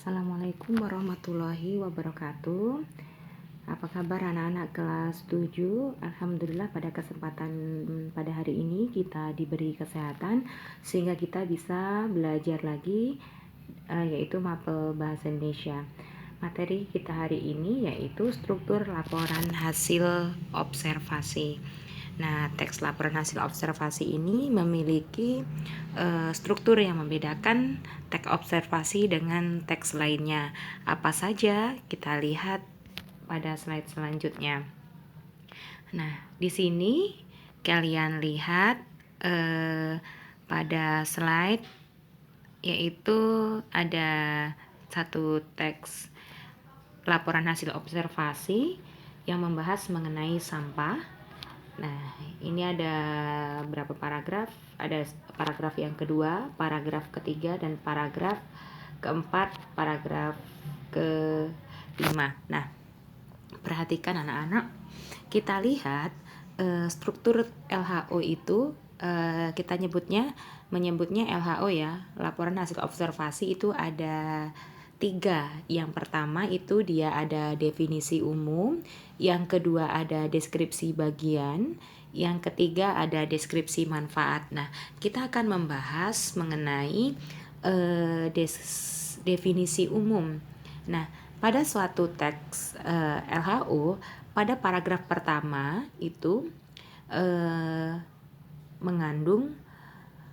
Assalamualaikum warahmatullahi wabarakatuh. Apa kabar anak-anak kelas 7? Alhamdulillah pada kesempatan pada hari ini kita diberi kesehatan sehingga kita bisa belajar lagi yaitu mapel bahasa Indonesia. Materi kita hari ini yaitu struktur laporan hasil observasi. Nah, teks laporan hasil observasi ini memiliki struktur yang membedakan teks observasi dengan teks lainnya. Apa saja? Kita lihat pada slide selanjutnya. Nah, di sini kalian lihat pada slide yaitu ada satu teks laporan hasil observasi yang membahas mengenai sampah. Nah, ini ada berapa paragraf? Ada paragraf yang kedua, paragraf ketiga, dan paragraf keempat, paragraf kelima. Nah, perhatikan anak-anak, kita lihat struktur LHO itu kita menyebutnya LHO ya, laporan hasil observasi itu ada 3. Yang pertama itu dia ada definisi umum, yang kedua ada deskripsi bagian, yang ketiga ada deskripsi manfaat. Nah, kita akan membahas mengenai definisi umum. Nah, pada suatu teks LHO, pada paragraf pertama itu mengandung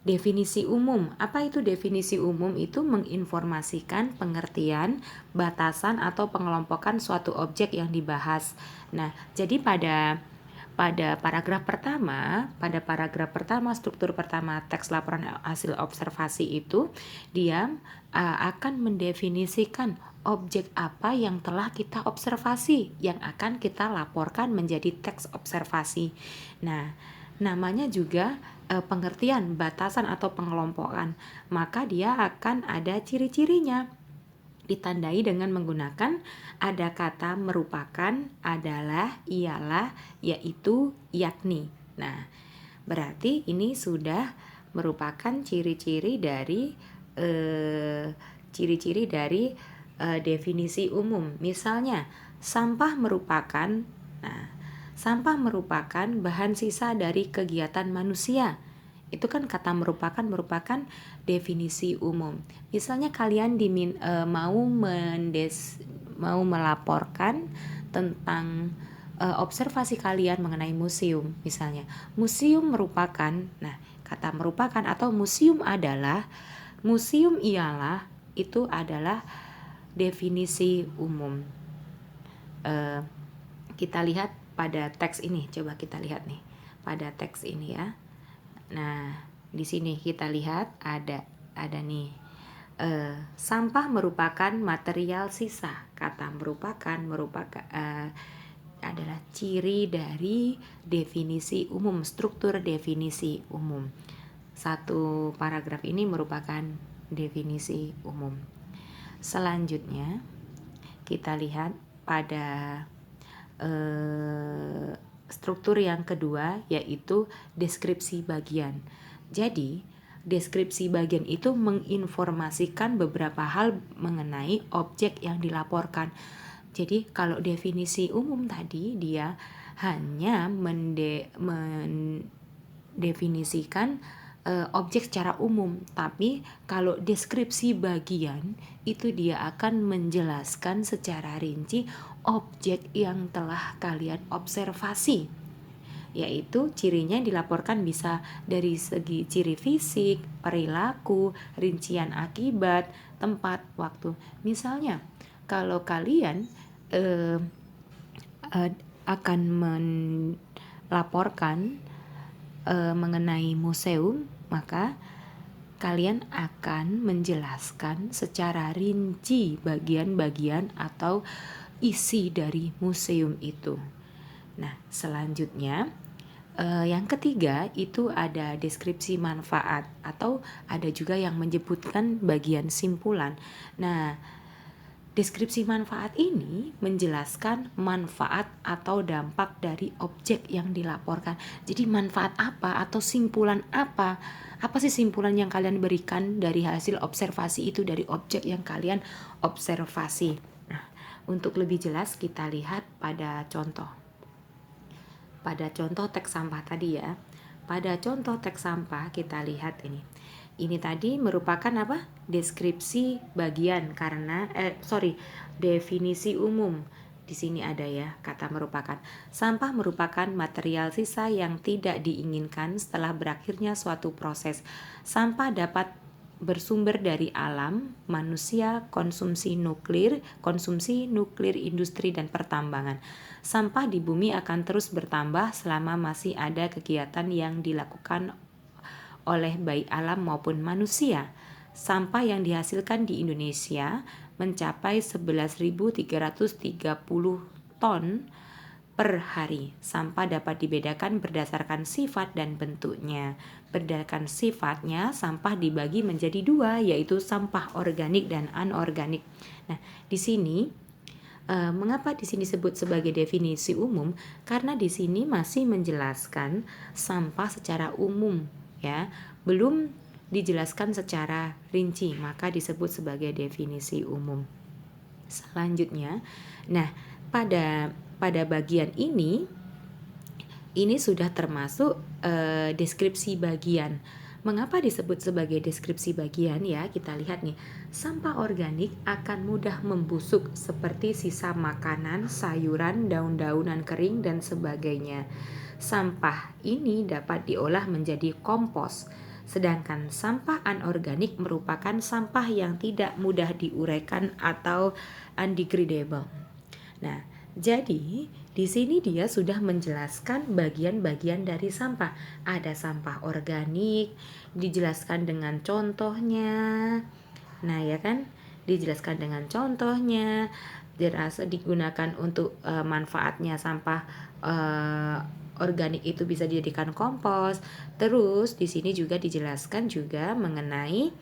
definisi umum. Apa itu definisi umum? Itu menginformasikan pengertian, batasan atau pengelompokan suatu objek yang dibahas. Nah, jadi pada paragraf pertama, struktur pertama teks laporan hasil observasi itu dia akan mendefinisikan objek apa yang telah kita observasi, yang akan kita laporkan menjadi teks observasi. Nah, namanya juga pengertian, batasan atau pengelompokan. Maka dia akan ada ciri-cirinya. Ditandai dengan menggunakan ada kata merupakan, adalah, ialah, yaitu, yakni. Nah, berarti ini sudah merupakan ciri-ciri dari definisi umum. Misalnya, sampah merupakan bahan sisa dari kegiatan manusia. Itu kan kata merupakan definisi umum. Misalnya kalian mau melaporkan tentang observasi kalian mengenai museum. Misalnya, museum merupakan, kata merupakan atau museum ialah, itu adalah definisi umum. Kita lihat pada teks ini, coba kita lihat nih pada teks ini ya. Nah, di sini kita lihat ada nih sampah merupakan material sisa. Kata merupakan adalah ciri dari definisi umum, struktur definisi umum. Satu paragraf ini merupakan definisi umum. Selanjutnya kita lihat pada struktur yang kedua yaitu deskripsi bagian. Jadi, deskripsi bagian itu menginformasikan beberapa hal mengenai objek yang dilaporkan. Jadi, kalau definisi umum tadi dia hanya mendefinisikan objek secara umum, tapi kalau deskripsi bagian itu dia akan menjelaskan secara rinci objek yang telah kalian observasi, yaitu cirinya dilaporkan bisa dari segi ciri fisik, perilaku, rincian akibat, tempat, waktu. Misalnya, kalau kalian akan melaporkan mengenai museum, maka kalian akan menjelaskan secara rinci bagian-bagian atau isi dari museum itu. Nah, selanjutnya yang ketiga itu ada deskripsi manfaat atau ada juga yang menyebutkan bagian simpulan. Nah, deskripsi manfaat ini menjelaskan manfaat atau dampak dari objek yang dilaporkan. Jadi manfaat apa atau simpulan apa? Apa sih simpulan yang kalian berikan dari hasil observasi itu, dari objek yang kalian observasi? Nah, untuk lebih jelas kita lihat pada contoh. Pada contoh teks sampah tadi ya. Pada contoh teks sampah kita lihat ini. Ini tadi merupakan apa? Deskripsi bagian karena definisi umum. Di sini ada ya kata merupakan. Sampah merupakan material sisa yang tidak diinginkan setelah berakhirnya suatu proses. Sampah dapat bersumber dari alam, manusia, konsumsi nuklir, industri dan pertambangan. Sampah di bumi akan terus bertambah selama masih ada kegiatan yang dilakukan oleh baik alam maupun manusia. Sampah yang dihasilkan di Indonesia mencapai 11.330 ton per hari. Sampah dapat dibedakan berdasarkan sifat dan bentuknya. Berdasarkan sifatnya, sampah dibagi menjadi dua, yaitu sampah organik dan anorganik. Nah, di sini mengapa di sini disebut sebagai definisi umum? Karena di sini masih menjelaskan sampah secara umum, ya, belum dijelaskan secara rinci, maka disebut sebagai definisi umum. Selanjutnya, nah pada bagian ini sudah termasuk deskripsi bagian. Mengapa disebut sebagai deskripsi bagian ya? Kita lihat nih, sampah organik akan mudah membusuk seperti sisa makanan, sayuran, daun-daunan kering dan sebagainya. Sampah ini dapat diolah menjadi kompos. Sedangkan sampah anorganik merupakan sampah yang tidak mudah diuraikan atau undegradable. Nah, jadi di sini dia sudah menjelaskan bagian-bagian dari sampah. Ada sampah organik, dijelaskan dengan contohnya. Nah, ya kan? Dijelaskan dengan contohnya. Digunakan untuk manfaatnya sampah organik itu bisa dijadikan kompos. Terus di sini juga dijelaskan juga mengenai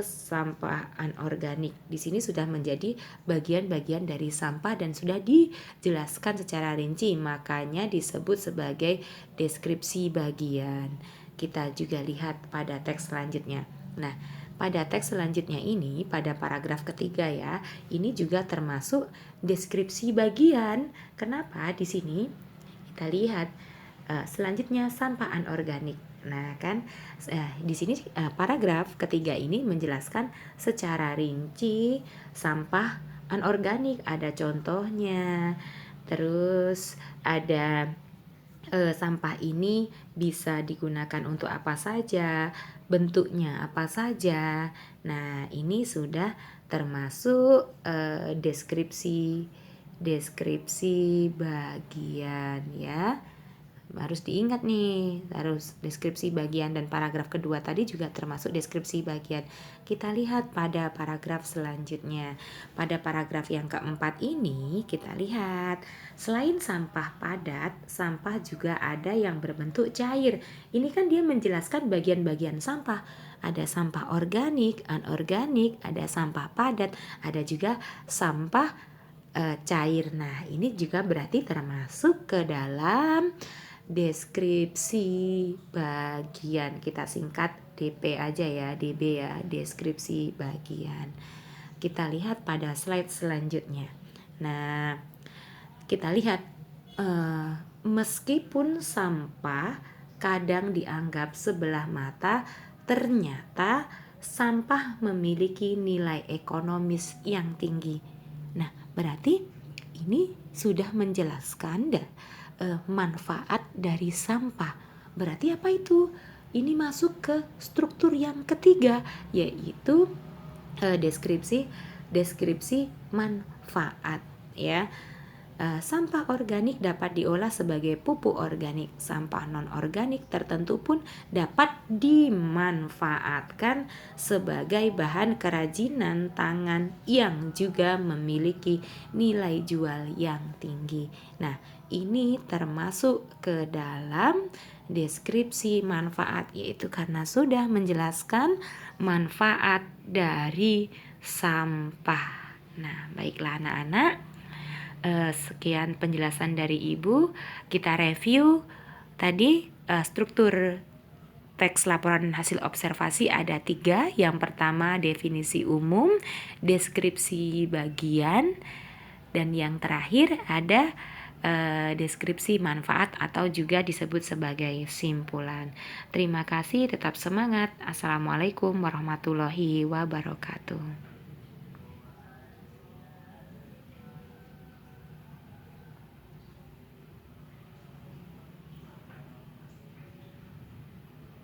sampah anorganik. Di sini sudah menjadi bagian-bagian dari sampah dan sudah dijelaskan secara rinci, makanya disebut sebagai deskripsi bagian. Kita juga lihat pada teks selanjutnya. Nah, pada teks selanjutnya ini, pada paragraf ketiga ya, ini juga termasuk deskripsi bagian. Kenapa? Di sini kita lihat selanjutnya sampah anorganik. Nah, kan di sini paragraf ketiga ini menjelaskan secara rinci sampah anorganik, ada contohnya. Terus ada sampah ini bisa digunakan untuk apa saja, bentuknya apa saja. Nah, ini sudah termasuk deskripsi bagian ya. Harus diingat nih, harus deskripsi bagian, dan paragraf kedua tadi juga termasuk deskripsi bagian. Kita lihat pada paragraf selanjutnya. Pada paragraf yang keempat ini kita lihat, selain sampah padat, sampah juga ada yang berbentuk cair. Ini kan dia menjelaskan bagian-bagian sampah. Ada sampah organik, anorganik, ada sampah padat, ada juga sampah cair. Nah, ini juga berarti termasuk ke dalam deskripsi bagian. Kita singkat DP aja ya, DB ya, deskripsi bagian. Kita lihat pada slide selanjutnya. Nah, kita lihat meskipun sampah kadang dianggap sebelah mata, ternyata sampah memiliki nilai ekonomis yang tinggi. Nah, berarti ini sudah menjelaskan manfaat dari sampah. Berarti apa itu? Ini masuk ke struktur yang ketiga, yaitu deskripsi manfaat ya. Sampah organik dapat diolah sebagai pupuk organik. Sampah non-organik tertentu pun dapat dimanfaatkan sebagai bahan kerajinan tangan yang juga memiliki nilai jual yang tinggi. Nah, ini termasuk ke dalam deskripsi manfaat, yaitu karena sudah menjelaskan manfaat dari sampah. Nah, baiklah anak-anak, sekian penjelasan dari Ibu. Kita review tadi struktur teks laporan hasil observasi ada 3. Yang pertama definisi umum, deskripsi bagian, dan yang terakhir ada deskripsi manfaat atau juga disebut sebagai simpulan. Terima kasih, tetap semangat. Assalamualaikum warahmatullahi wabarakatuh.